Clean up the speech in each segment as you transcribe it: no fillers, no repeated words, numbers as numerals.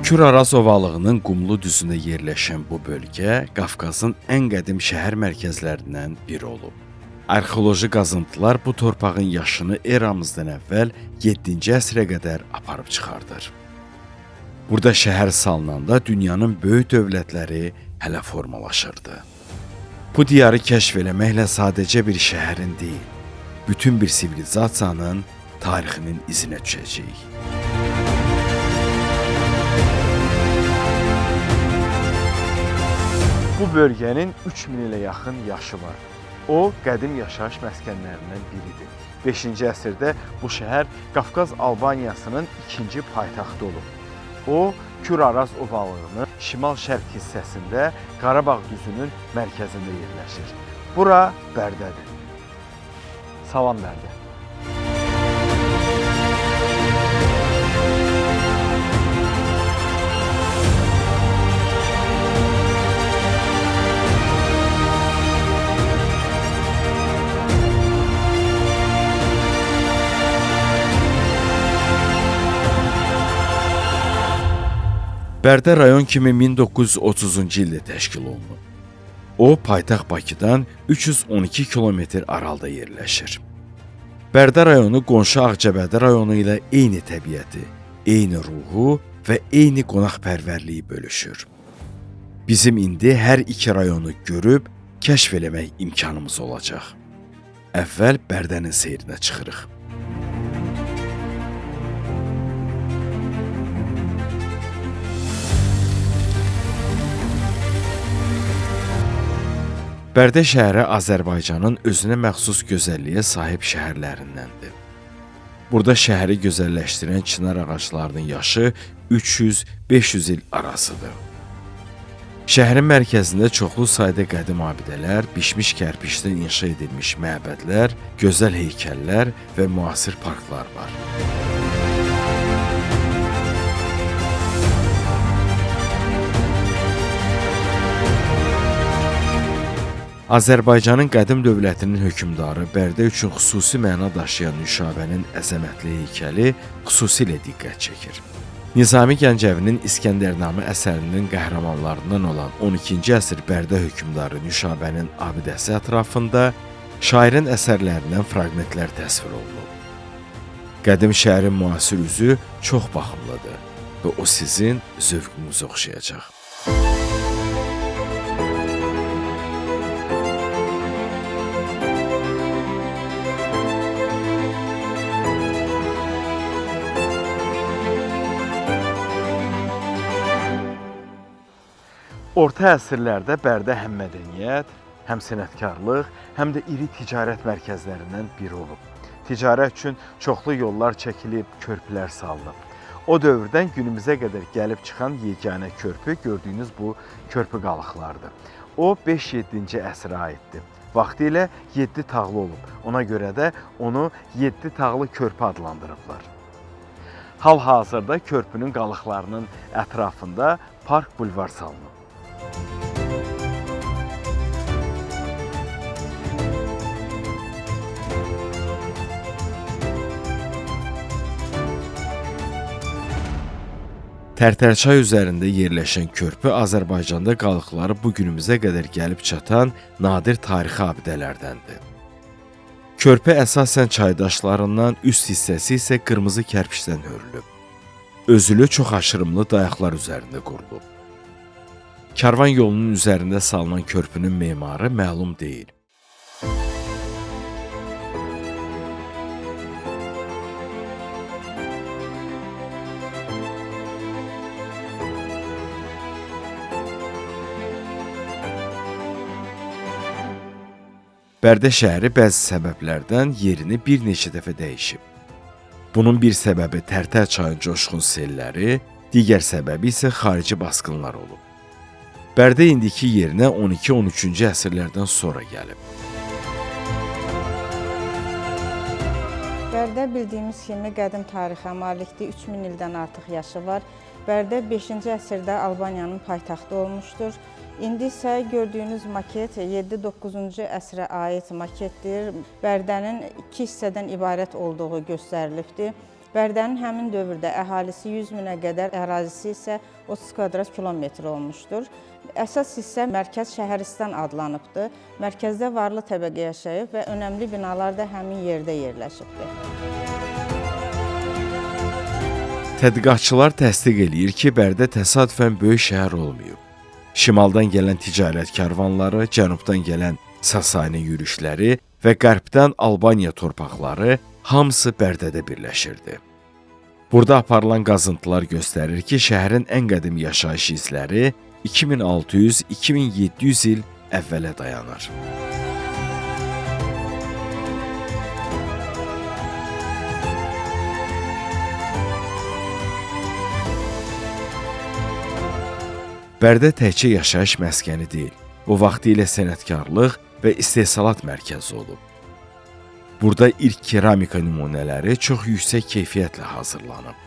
Kür-Araz ovalığının qumlu düzündə yerləşən bu bölgə Qafqazın ən qədim şəhər mərkəzlərindən biri olub. Arxeoloji qazıntılar bu torpağın yaşını eramızdan əvvəl 7-ci əsrə qədər aparıb çıxardır. Burada şəhər salınanda dünyanın böyük dövlətləri hələ formalaşırdı. Bu diyarı kəşf eləməklə sadəcə bir şəhərin deyil, bütün bir sivilizasiyanın tarixinin izinə düşəcəyik. Bu bölgənin 3000 ilə yaxın yaşı var. O, qədim yaşayış məskənlərindən biridir. 5-ci əsrdə bu şəhər Qafqaz Albaniyasının ikinci paytaxtı olub. O, Kür-Araz ovalığının şimal-şərq hissəsində Qarabağ düzünün mərkəzində yerləşir. Bura Bərdədir. Salam Bərdə. Bərdə rayon kimi 1930-cu ildə təşkil olunub. O, paytaxt Bakıdan 312 kilometr aralıda yerləşir. Bərdə rayonu qonşu Ağcabədi rayonu ilə eyni təbiəti, eyni ruhu və eyni qonaqpərvərliyi bölüşür. Bizim indi hər iki rayonu görüb, kəşf eləmək imkanımız olacaq. Əvvəl Bərdənin seyrinə çıxırıq. Bərdə şəhəri Azərbaycanın özünə məxsus gözəlliyə sahib şəhərlərindəndir. Burada şəhəri gözəlləşdirən çınar ağaclarının yaşı 300-500 il arasıdır. Şəhərin mərkəzində çoxlu sayda qədim abidələr, bişmiş kərpişdən inşa edilmiş məbədlər, gözəl heykəllər və müasir parklar var. Azərbaycanın qədim dövlətinin hökmdarı Bərdə üçün xüsusi məna daşıyan Nüşabənin əzəmətli heykəli xüsusilə diqqət çəkir. Nizami Gəncəvinin İskəndərnamə əsərinin qəhrəmanlarından olan 12-ci əsr Bərdə hökmdarı Nüşabənin abidəsi ətrafında şairin əsərlərindən fraqmentlər təsvir olunub. Qədim şəhərin müasir üzü çox baxımlıdır və o sizin zövqünüzə oxşayacaq. Orta əsrlərdə Bərdə həm mədəniyyət, həm sənətkarlıq, həm də iri ticarət mərkəzlərindən biri olub. Ticarət üçün çoxlu yollar çəkilib, körpülər salınıb. O dövrdən günümüzə qədər gəlib çıxan yeganə körpü gördüyünüz bu körpü qalıqlardır. O 5-7-ci əsrə aiddir. Vaxtilə 7 tağlı olub. Ona görə də onu 7 tağlı körpü adlandırıblar. Hal-hazırda körpünün qalıqlarının ətrafında park bulvar salınıb. Tərtərçay üzərində yerləşən körpü Azərbaycanda qalıqları bu günümüzə qədər gəlib çatan nadir tarixi abidələrdəndir. Körpü əsasən çaydaşlarından, üst hissəsi isə qırmızı kərpişdən hörülüb. Özülü çox aşırımlı dayaqlar üzərində qurulub. Karvan yolunun üzərində salınan körpünün memarı məlum deyil. Bərdə şəhəri bəzi səbəblərdən yerini bir neçə dəfə dəyişib. Bunun bir səbəbi Tərtər çayının coşqun selləri, digər səbəbi isə xarici basqınlar olub. Bərdə indiki yerinə 12-13-cü əsrlərdən sonra gəlib. Bərdə bildiyimiz kimi qədim tarixə malikdir, 3000 ildən artıq yaşı var. Bərdə 5-ci əsrdə Albaniyanın paytaxtı olmuşdur. İndi isə gördüyünüz maket 7-9-cu əsrə aid maketdir. Bərdənin iki hissədən ibarət olduğu göstərilibdir. Bərdənin həmin dövrdə əhalisi 100 minə qədər, ərazisi isə 30 kvadrat kilometr olmuşdur. Əsas hissə Mərkəz Şəhəristan adlanıbdır. Mərkəzdə varlı təbəqə yaşayıb və önəmli binalar da həmin yerdə yerləşibdir. Tədqiqatçılar təsdiq eləyir ki, Bərdə təsadüfən böyük şəhər olmayıb. Şimaldan gələn ticarət karvanları, cənubdan gələn Sasani yürüşləri və qərbdən Albaniya torpaqları hamısı Bərdədə birləşirdi. Burada aparılan qazıntılar göstərir ki, şəhərin ən qədim yaşayış izləri 2600-2700 il əvvələ dayanır. Bərdə təkcə yaşayış məskəni deyil, o vaxtilə sənətkarlıq və istehsalat mərkəzi olub. Burada ilk keramika nümunələri çox yüksək keyfiyyətlə hazırlanıb.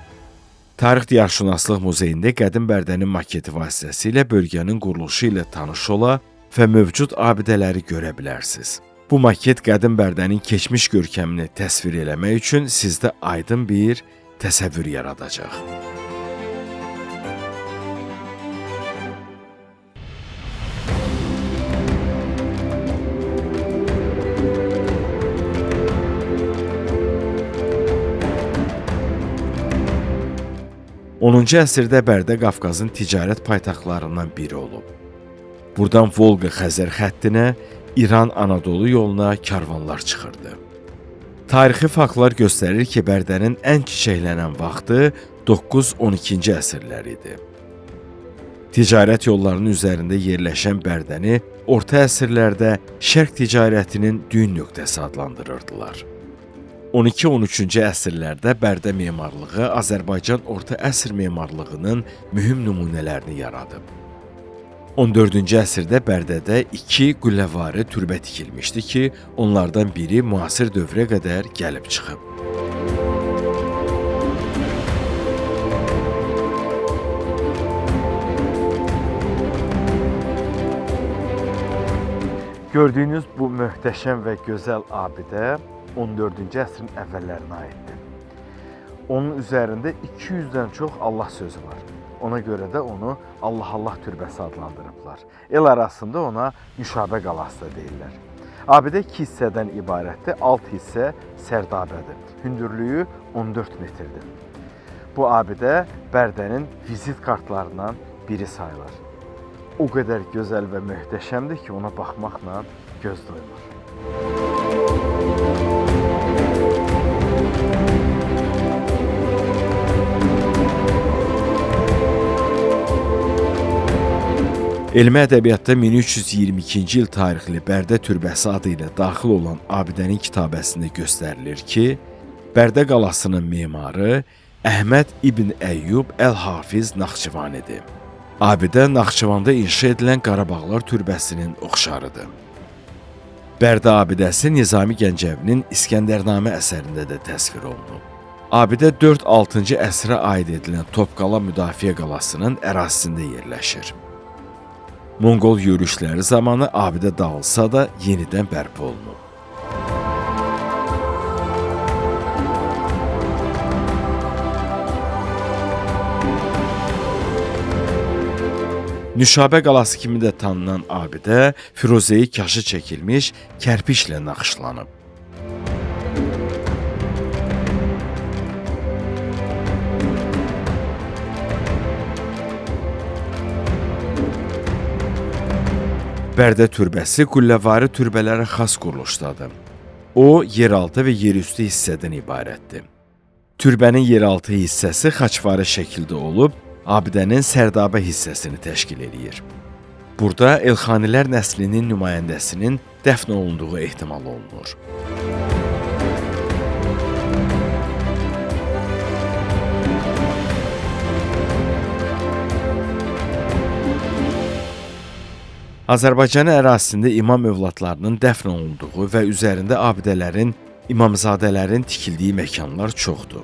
Tarix Diyarşünaslıq Muzeyində qədim Bərdənin maketi vasitəsilə bölgənin quruluşu ilə tanış ola və mövcud abidələri görə bilərsiniz. Bu maket qədim Bərdənin keçmiş görkəmini təsvir eləmək üçün sizdə aydın bir təsəvvür yaradacaq. Onuncu əsrdə Bərdə Qafqazın ticarət paytaxtlarından biri olub. Buradan Volqa-Xəzər xəttinə, İran-Anadolu yoluna karvanlar çıxırdı. Tarixi faktlar göstərir ki, Bərdənin ən çiçəklənən vaxtı 9-12-ci əsrlər idi. Ticarət yollarının üzərində yerləşən Bərdəni orta əsrlərdə şərq ticarətinin düyün nöqtəsi adlandırırdılar. 12-13-cü əsrlərdə Bərdə memarlığı Azərbaycan orta əsr memarlığının mühüm nümunələrini yaradıb. 14-cü əsrdə Bərdədə 2 qülləvari türbə tikilmişdi ki, onlardan biri müasir dövrə qədər gəlib çıxıb. Gördüyünüz bu möhtəşəm və gözəl abidə 14-cü əsrin əvvəllərinə aiddir. Onun üzərində 200-dən çox Allah sözü var. Ona görə də onu Allah türbəsi adlandırıblar. El arasında ona Nüşabə qalası da deyirlər. Abidə 2 hissədən ibarətdir. Alt hissə sərdabədir. Hündürlüyü 14 metrdir. Bu abidə Bərdənin vizit kartlarından biri sayılır. O qədər gözəl və möhtəşəmdir ki, ona baxmaqla göz doymur. Elmi ədəbiyyatda 1322-ci il tarixli Bərdə türbəsi adı ilə daxil olan abidənin kitabəsində göstərilir ki, Bərdə qalasının memarı Əhməd İbn Əyyub Əl-Hafiz Naxçıvanidir. Abidə Naxçıvanda inşa edilən Qarabağlar türbəsinin oxşarıdır. Bərdə abidəsi Nizami Gəncəvinin İskəndərnamə əsərində də təsvir olunub. Abidə 4-6-cı əsrə aid edilən Topqala Müdafiə qalasının ərazisində yerləşir. Monqol yürüşləri zamanı abidə dağılsa da yenidən bərpa olunub. Nüşabə qalası kimi də tanınan abidə firuzəyi kaşı çəkilmiş kərpişlə naxışlanıb. Bərdə türbəsi qülləvari türbələrə xas quruluşdadır. O, yeraltı və yerüstü hissədən ibarətdir. Türbənin yeraltı hissəsi xaçvari şəkildə olub, abidənin sərdabə hissəsini təşkil edir. Burada Elxanilər nəslinin nümayəndəsinin dəfn olunduğu ehtimal olunur. Azərbaycan ərazisində imam övladlarının dəfn olunduğu və üzərində abidələrin, imamzadələrin tikildiyi məkanlar çoxdur.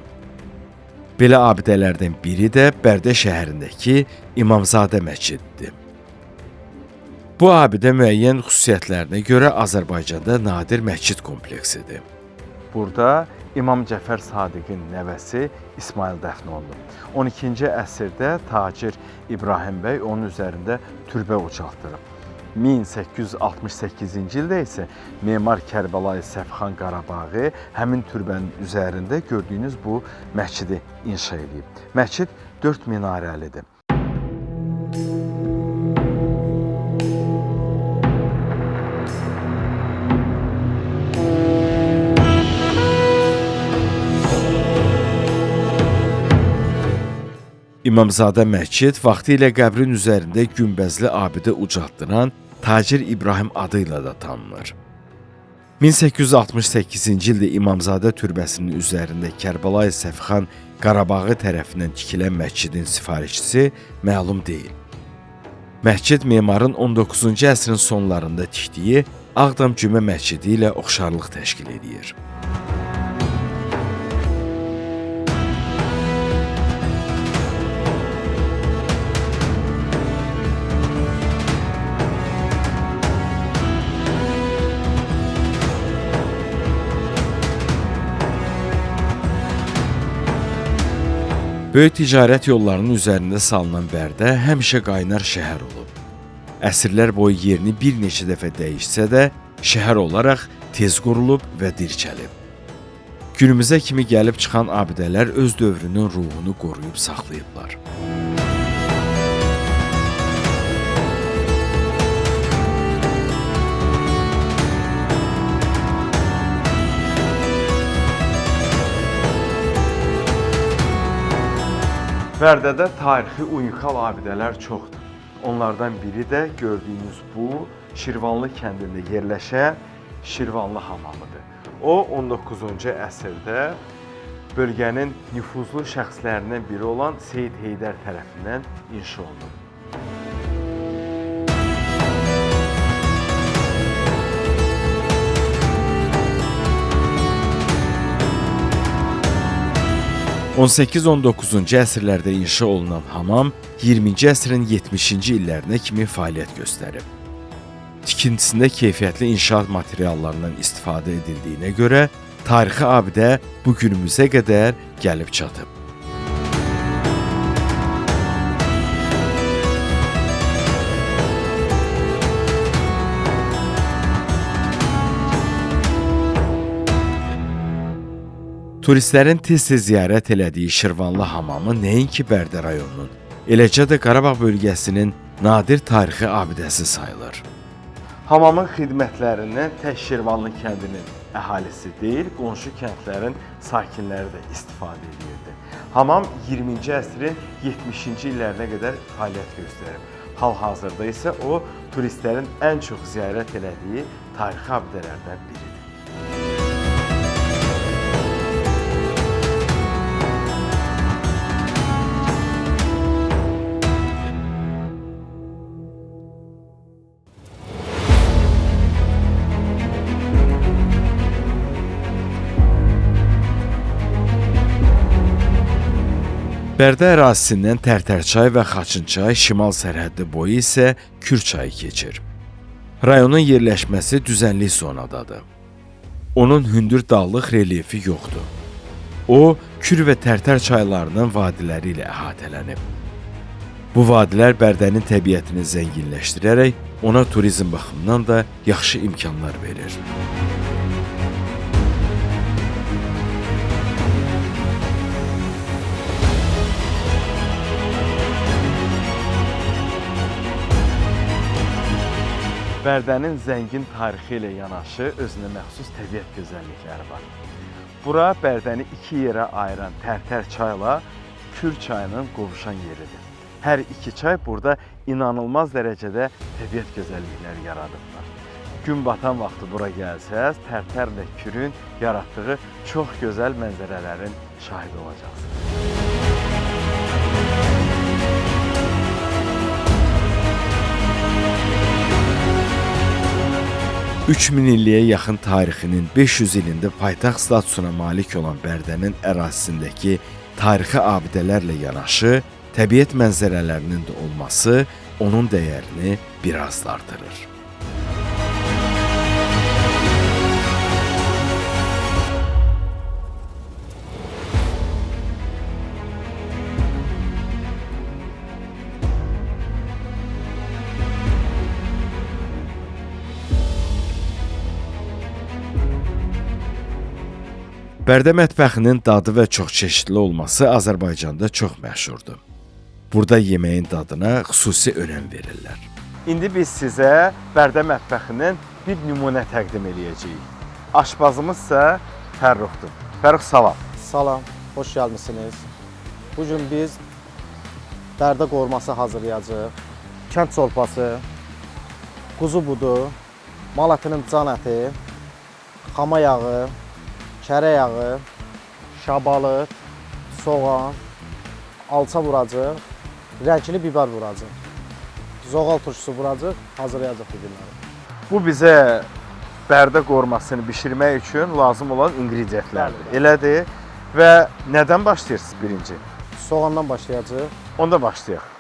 Belə abidələrdən biri də Bərdə şəhərindəki İmamzadə məscididir. Bu abidə müəyyən xüsusiyyətlərinə görə Azərbaycanda nadir məscid kompleksidir. Burada İmam Cəfər Sadiqin nəvəsi İsmail dəfn olunub. 12-ci əsrdə tacir İbrahim bəy onun üzərində türbə ucaltdırıb. 1868-ci ildə isə memar Kərbəlayı Səfxan Qarabaği həmin türbənin üzərində gördüyünüz bu məscidi inşa edib. Məscid 4 minarəlidir. İmamzadə məscid vaxtilə qəbrin üzərində günbəzli abidə ucaltdıran tacir İbrahim adı ilə də tanınır. 1868-ci ildə İmamzadə türbəsinin üzərində Kərbəlayı Səfxan Qarabaği tərəfindən tikilən məscidin sifarişçisi məlum deyil. Məscid memarın 19-cu əsrin sonlarında tikdiyi Ağdam Cümə məscidi ilə oxşarlıq təşkil edir. Böyük ticarət yollarının üzərində salınan Bərdə həmişə qaynar şəhər olub. Əsrlər boyu yerini bir neçə dəfə dəyişsə də, şəhər olaraq tez qurulub və dirçəlib. Günümüzə kimi gəlib çıxan abidələr öz dövrünün ruhunu qoruyub saxlayıblar. Bərdədə tarixi unikal abidələr çoxdur. Onlardan biri də gördüyünüz bu Şirvanlı kəndində yerləşən Şirvanlı hamamıdır. O 19-cu əsrdə bölgənin nüfuzlu şəxslərindən biri olan Seyid Heydər tərəfindən inşa olunub. – 18-19-cu əsrlərdə inşa olunan hamam 20-ci əsrin 70-ci illərinə kimi fəaliyyət göstərib. Tikintisində keyfiyyətli inşaat materiallarından istifadə edildiyinə görə tarixi abidə bu günümüzə qədər gəlib çatıb. Turistlərin tez-tez ziyarət elədiyi Şirvanlı hamamı nəinki Bərdə rayonunun, eləcə də Qarabağ bölgəsinin nadir tarixi abidəsi sayılır. Hamamın xidmətlərindən tək Şirvanlı kəndinin əhalisi deyil, qonşu kəndlərin sakinləri də istifadə edirdi. Hamam 20-ci əsrin 70-ci illərinə qədər fəaliyyət göstərib. Hal-hazırda isə o, turistlərin ən çox ziyarət elədiyi tarixi abidələrdən biridir. 'Bərdə ərazisindən Tərtərçay və Xaçınçay, şimal sərhəddi boyu isə Kür çayı keçir. Rayonun yerləşməsi düzənlik zonadadır. Onun hündür dağlıq relyefi yoxdur. O, Kür və Tərtər çaylarının vadiləri ilə əhatələnib. Bu vadilər Bərdənin təbiətini zənginləşdirərək ona turizm baxımından da yaxşı imkanlar verir. Bərdənin zəngin tarixi ilə yanaşı özünə məxsus təbiət gözəllikləri var. Bura Bərdəni iki yerə ayıran Tərtər çayla Kür çayının qovuşan yeridir. Hər iki çay burada inanılmaz dərəcədə təbiət gözəllikləri yaradıblar. Gün batan vaxtı bura gəlsəz, Tərtərlə Kürün yaratdığı çox gözəl mənzərələrin şahidi olacaqsınız. 3000 illiyə yaxın tarixinin 500 ilində paytaxt statusuna malik olan Bərdənin ərazisindəki tarixi abidələrlə yanaşı, təbiət mənzərələrinin də olması onun dəyərini biraz da artırır. Bərdə mətbəxinin dadı və çoxçeşidli olması Azərbaycanda çox məşhurdur. Burada yeməyin dadına xüsusi önəm verirlər. İndi biz sizə Bərdə mətbəxinin bir nümunə təqdim edəcəyik. Aşpazımız isə Fərruxdur. Fərrux, salam. Salam, hoş gəlmisiniz. Bugün biz Bərdə qorması hazırlayacağıq. Kənd çolpası, quzu budu, mal ətinin can əti, xama yağı, kərə yağı, şabalıq, soğan, alça vuracaq, rəngli biber vuracaq. Zoğal turşusu vuracaq, hazırlayacaq bu günləri. Bu bizə Bərdə qormasını bişirmək üçün lazım olan ingredientlərdir. Elədir və nədən başlayırsınız birinci? Soğandan başlayacaq. Onda başlayaq.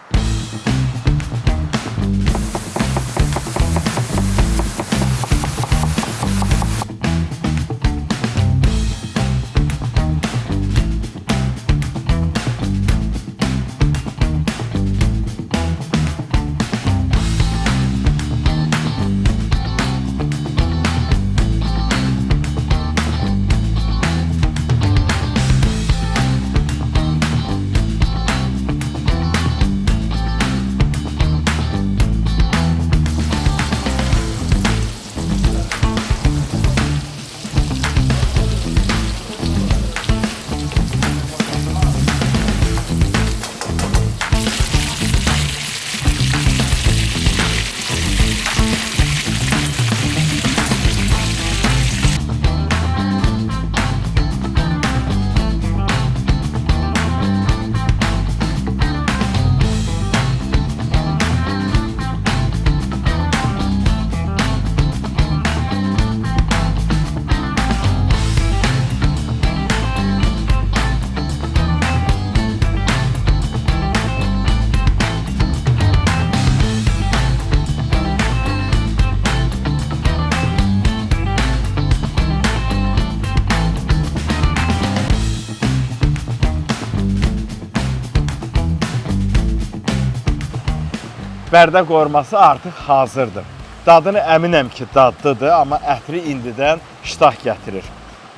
Bərdə qorması artıq hazırdır. Dadını əminəm ki, dadlıdır, amma ətri indidən iştah gətirir.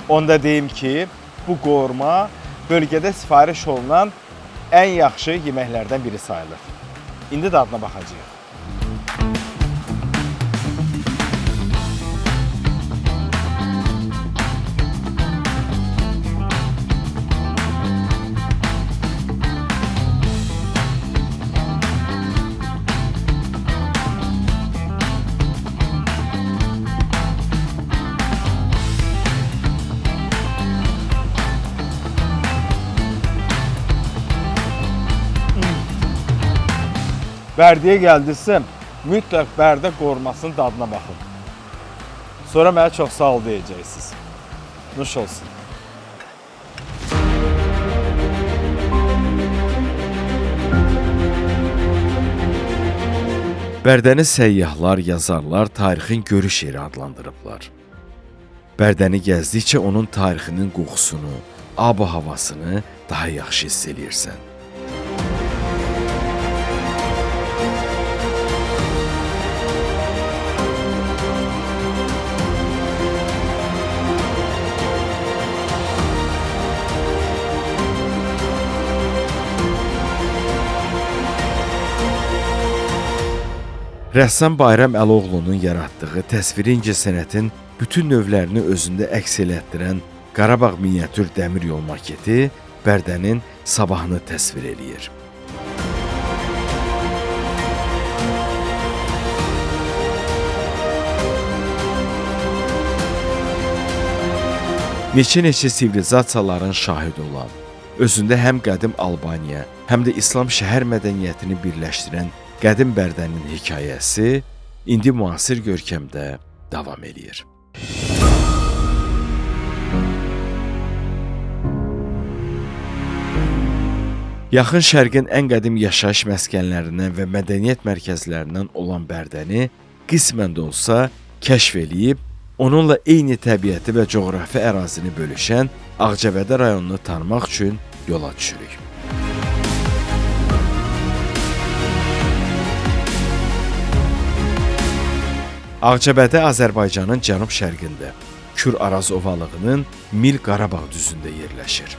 Onda deyim ki, bu qorma bölgədə sifariş olunan ən yaxşı yeməklərdən biri sayılır. İndi dadına baxacağıq. Bərdiyə gəldisə, mütləq Bərdə qormasının dadına baxın. Sonra mənə çox sağ ol deyəcəksiniz. Nuş olsun. Bərdəni səyyahlar, yazarlar tarixin görüş yeri adlandırıblar. Bərdəni gəzdikcə onun tarixinin qoxusunu, ab-havasını daha yaxşı hiss eləyirsən. Rəssam Bayram Əloğlunun yaratdığı təsviri incəsənətin bütün növlərini özündə əks elətdirən Qarabağ miniatür dəmir yol maketi Bərdənin sabahını təsvir eləyir. Neçə sivilizasiyaların şahidi olan, özündə həm qədim Albaniya, həm də İslam şəhər mədəniyyətini birləşdirən qədim Bərdənin hekayəsi indi müasir görkəmdə davam eləyir. Yaxın Şərqin ən qədim yaşayış məskənlərindən və mədəniyyət mərkəzlərindən olan Bərdəni qismən də olsa kəşf eləyib, onunla eyni təbiəti və coğrafi ərazini bölüşən Ağcabədi rayonunu tanımaq üçün yola düşürük. Ağcabədi Azərbaycanın cənub-şərqində, Kür-Araz ovalığının Mil Qarabağ düzündə yerləşir.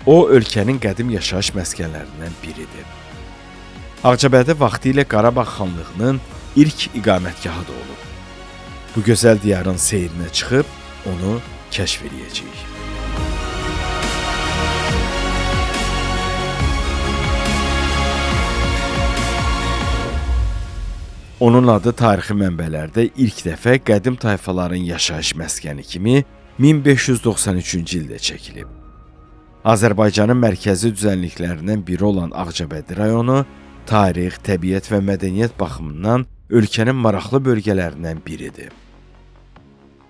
O, ölkənin qədim yaşayış məskənlərindən biridir. Ağcabədi vaxtilə Qarabağ xanlığının ilk iqamətgahı da olub. Bu gözəl diyarın seyrinə çıxıb onu kəşf edəcəyik. Onun adı tarixi mənbələrdə ilk dəfə qədim tayfaların yaşayış məskəni kimi 1593-cü ildə çəkilib. Azərbaycanın mərkəzi düzənliklərindən biri olan Ağcabədi rayonu tarix, təbiət və mədəniyyət baxımından ölkənin maraqlı bölgələrindən biridir.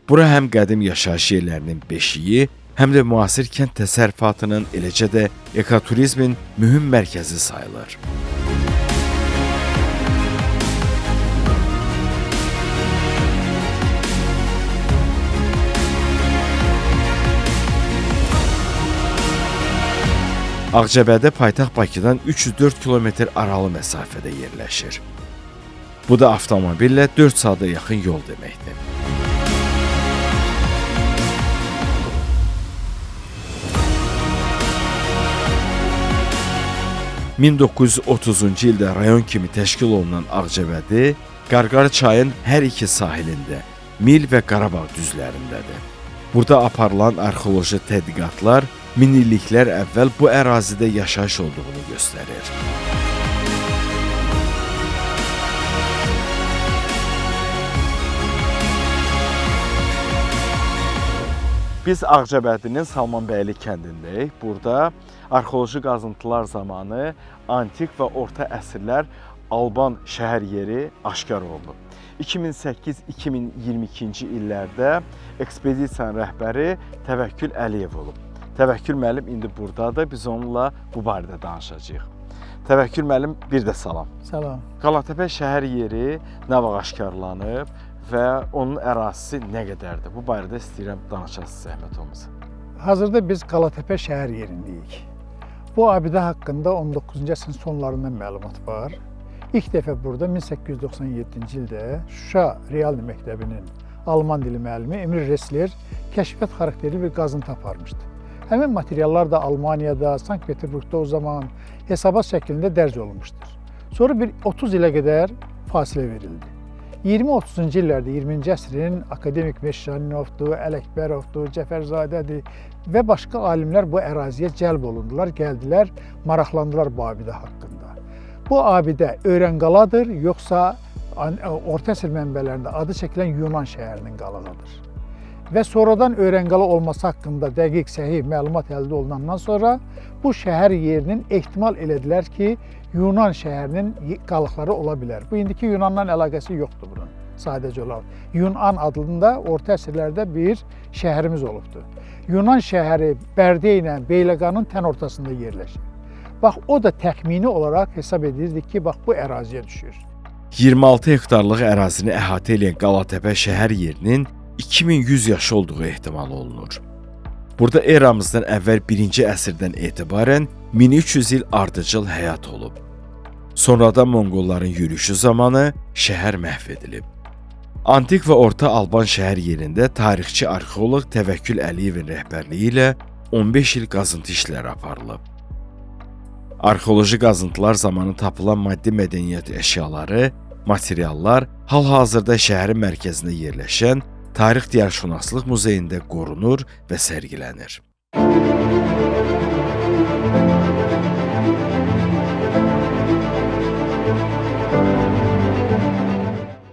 Bura həm qədim yaşayış yerlərinin beşiyi, həm də müasir kənd təsərrüfatının, eləcə də ekoturizmin mühüm mərkəzi sayılır. Ağcabədi paytaxt Bakıdan 304 kilometr aralı məsafədə yerləşir. Bu da avtomobillə 4 saata yaxın yol deməkdir. ...1930-cu ildə rayon kimi təşkil olunan Ağcabədi, Qarqar çayın hər iki sahilində, Mil və Qarabağ düzlərindədir. Burada aparılan arxeoloji tədqiqatlar minilliklər əvvəl bu ərazidə yaşayış olduğunu göstərir. Biz Ağcabədinin Salmanbəyli kəndindəyik. Burada arxeoloji qazıntılar zamanı antik və orta əsrlər Alban şəhər yeri aşkar olunub. 2008-2022-ci illərdə ekspedisiyanın rəhbəri Təvəkkül Əliyev olub. Təvəkkül müəllim indi buradadır. Biz onunla bu barədə danışacağıq. Təvəkkül müəllim, bir də salam. Salam. Qalatəpə şəhər yeri nə vaxt aşkarlanıb və onun ərazisi nə qədərdir? Bu barədə istəyirəm danışasınız zəhmət olmasa. Hazırda biz Qalatəpə şəhər yerindəyik. Bu abidə haqqında 19-cu əsrin sonlarından məlumat var. İlk dəfə burada 1897-ci ildə Şuşa Real Məktəbinin Alman dili müəllimi Emil Resler kəşfiyyat xarakterli bir qazıntı aparmışdı. Həmin materiallar da Almaniyada, Sankt-Peterburgda o zaman hesabat şəklində dərc olunmuşdur. Sonra bir 30 ilə qədər fasilə verildi. 20-30-cu illərdə 20-ci əsrin akademik Meşşaninovdur, Ələkbərovdur, Cəfərzadədir və başqa alimlər bu əraziyə cəlb olundular, gəldilər, maraqlandılar bu abidə haqqında. Bu abidə Öyrənqaladır, yoxsa orta əsr mənbələrində adı çəkilən Yunan şəhərinin qalığıdır. Və sonradan Öyrənqala olması haqqında dəqiq, səhih məlumat əldə olunandan sonra bu şəhər yerinin ehtimal elədilər ki, Yunan şəhərinin qalıqları ola bilər. Bu, indiki Yunanla əlaqəsi yoxdur bunun, sadəcə olaraq. Yunan adında orta əsrlərdə bir şəhərimiz olubdur. Yunan şəhəri Bərdə ilə Beyləqanın tən ortasında yerləşir. Bax, o da təxmini olaraq hesab edirdik ki, bax, bu əraziyə düşür. 26 hektarlıq ərazini əhatə edən Qalatəpə şəhər yerinin 2100 yaşı olduğu ehtimal olunur. Burada eramızdan əvvəl 1-ci əsrdən etibarən 1300 il ardıcıl həyat olub. Sonradan Monqolların yürüyüşü zamanı şəhər məhv edilib. Antik və orta Alban şəhər yerində tarixçi arxeoloq Təvəkkül Əliyevin rəhbərliyi ilə 15 il qazıntı işləri aparılıb. Arxeoloji qazıntılar zamanı tapılan maddi mədəniyyət əşyaları, materiallar hal-hazırda şəhərin mərkəzində yerləşən Tarix Diyarşünaslıq Muzeyində qorunur və sərgilənir.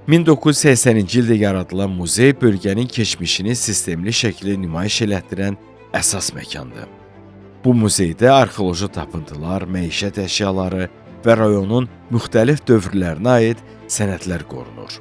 ...1980-ci ildə yaradılan muzey bölgənin keçmişini sistemli şəkildə nümayiş elətdirən əsas məkandır. Bu muzeydə arxeoloji tapıntılar, məişət əşyaları və rayonun müxtəlif dövrlərinə aid sənədlər qorunur.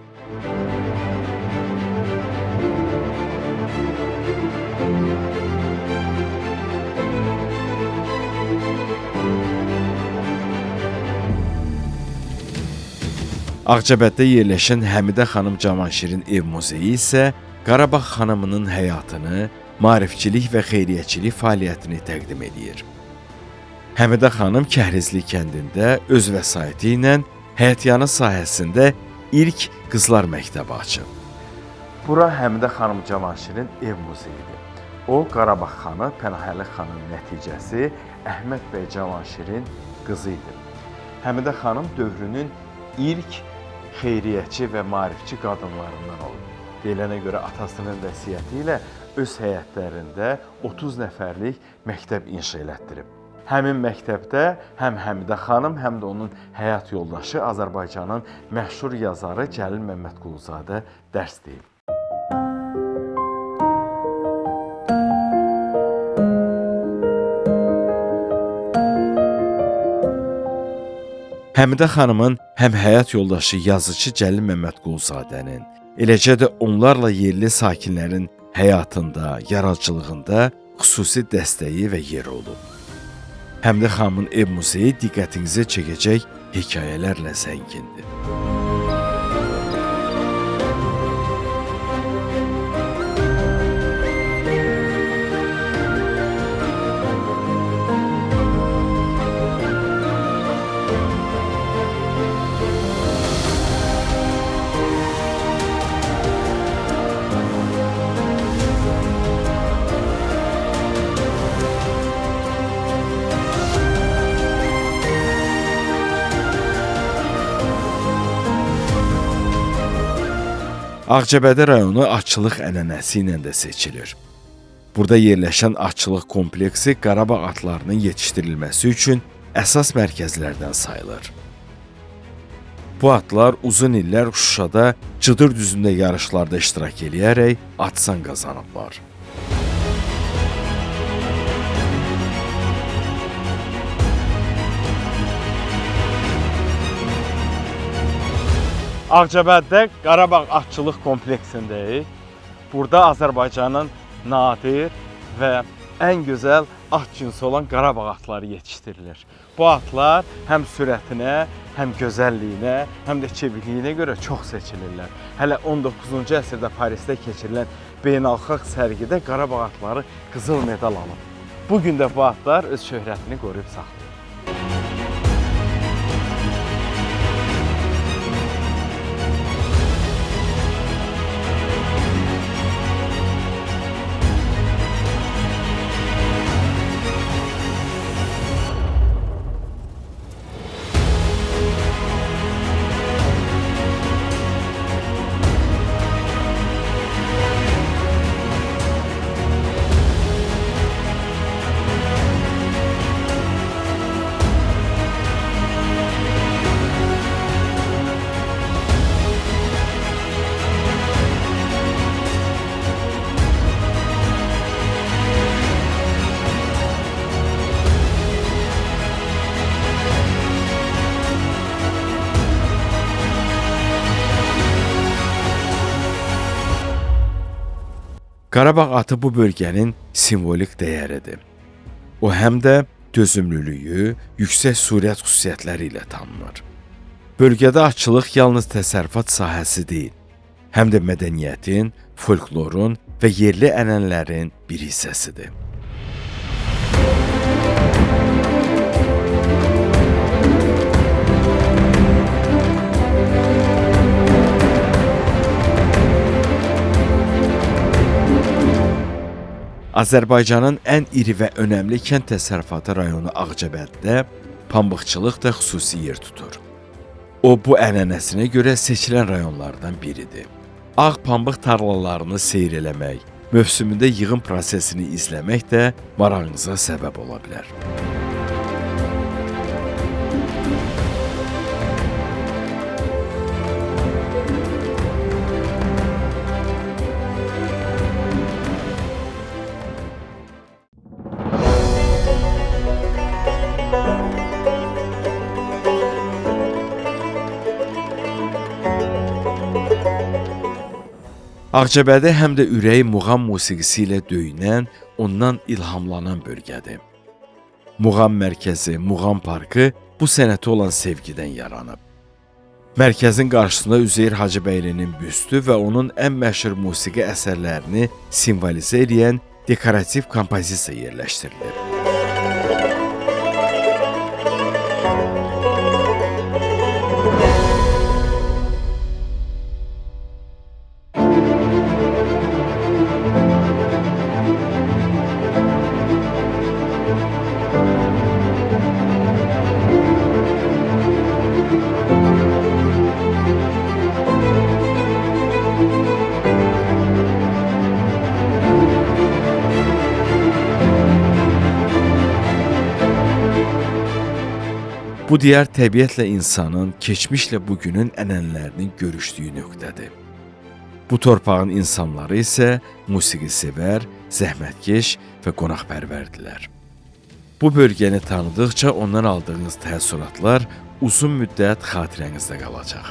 Ağcabəddə yerləşən Həmidə xanım Cavanşirin ev muzeyi isə Qarabağ xanımının həyatını, maarifçilik və xeyriyyəçilik fəaliyyətini təqdim edir. Həmidə xanım Kəhrizli kəndində öz vəsaiti ilə həyətyanı sahəsində ilk qızlar məktəbi açıb. Bura Həmidə xanım Cavanşirin ev muzeyidir. O, Qarabağ xanı Pənahəli xanın nəticəsi Əhməd bəy Cavanşirin qızı idi. Həmidə xanım dövrünün ilk xeyriyyəçi və maarifçi qadınlarından olub. Deyilənə görə atasının vəsiyyəti ilə öz həyətlərində 30 nəfərlik məktəb inşa elətdirib. Həmin məktəbdə həm Həmidə xanım, həm də onun həyat yoldaşı Azərbaycanın məşhur yazarı Cəlil Məmmədquluzadə dərs deyib. Həmidə xanımın həm həyat yoldaşı yazıcı Cəlil Məmmədquluzadənin, eləcə də onlarla yerli sakinlərin həyatında, yaradıcılığında xüsusi dəstəyi və yeri olub. Həmidə xanımın ev muzeyi diqqətinizi çəkəcək hekayələrlə zəngindir. Ağcabədi rayonu atçılıq ənənəsi ilə də seçilir. Burada yerləşən atçılıq kompleksi Qarabağ atlarının yetişdirilməsi üçün əsas mərkəzlərdən sayılır. Bu atlar uzun illər Şuşada Cıdır düzündə yarışlarda iştirak eləyərək at-san qazanıblar. Ağcabəddə Qarabağ atçılıq kompleksindəyik. Burada Azərbaycanın nadir və ən gözəl at cinsi olan Qarabağ atları yetişdirilir. Bu atlar həm sürətinə, həm gözəlliyinə, həm də çevikliyinə görə çox seçilirlər. Hələ 19-cu əsrdə Parisdə keçirilən beynəlxalq sərgidə Qarabağ atları qızıl medal alıb. Bu gün də bu atlar öz şöhrətini qoruyub saxlayır. Qarabağ atı bu bölgənin simvolik dəyəridir. O həm də dözümlülüyü, yüksək sürət xüsusiyyətləri ilə tanınır. Bölgədə atçılıq yalnız təsərrüfat sahəsi deyil, həm də mədəniyyətin, folklorun və yerli ənənələrin bir hissəsidir. Azərbaycanın ən iri və önəmli kənd təsərrüfatı rayonu Ağcabəddə pambıqçılıq da xüsusi yer tutur. O, bu ənənəsinə görə seçilən rayonlardan biridir. Ağ pambıq tarlalarını seyr eləmək, mövsümündə yığım prosesini izləmək də marağınıza səbəb ola bilər. Ağcabədi həm də ürəyi muğam musiqisi ilə döyünən, ondan ilhamlanan bölgədir. Muğam mərkəzi, Muğam parkı bu sənətə olan sevgidən yaranıb. Mərkəzin qarşısında Üzeyir Hacıbəylinin büstü və onun ən məşhur musiqi əsərlərini simvolizə edən dekorativ kompozisiya yerləşdirilib. Bu diyar təbiətlə insanın, keçmişlə bugünün ənənələrinin görüşdüyü nöqtədir. Bu torpağın insanları isə musiqisevər, zəhmətkeş və qonaqpərvərdilər. Bu bölgəni tanıdıqca ondan aldığınız təəssüratlar uzun müddət xatirənizdə qalacaq.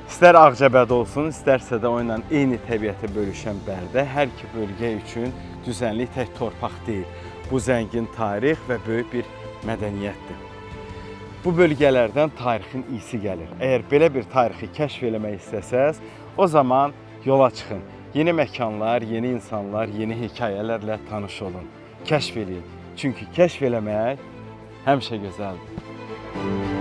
İstər Ağcabədi olsun, istərsə də onunla eyni təbiəti bölüşən Bərdə hər iki bölgə üçün düzənlik tək torpaq deyil. Bu zəngin tarix və böyük bir mədəniyyətdir. Bu bölgələrdən tarixin iyisi gəlir. Əgər belə bir tarixi kəşf eləmək istəsəz, o zaman yola çıxın. Yeni məkanlar, yeni insanlar, yeni hekayələrlə tanış olun. Kəşf eləyin. Çünki kəşf eləmək həmişə gözəldir.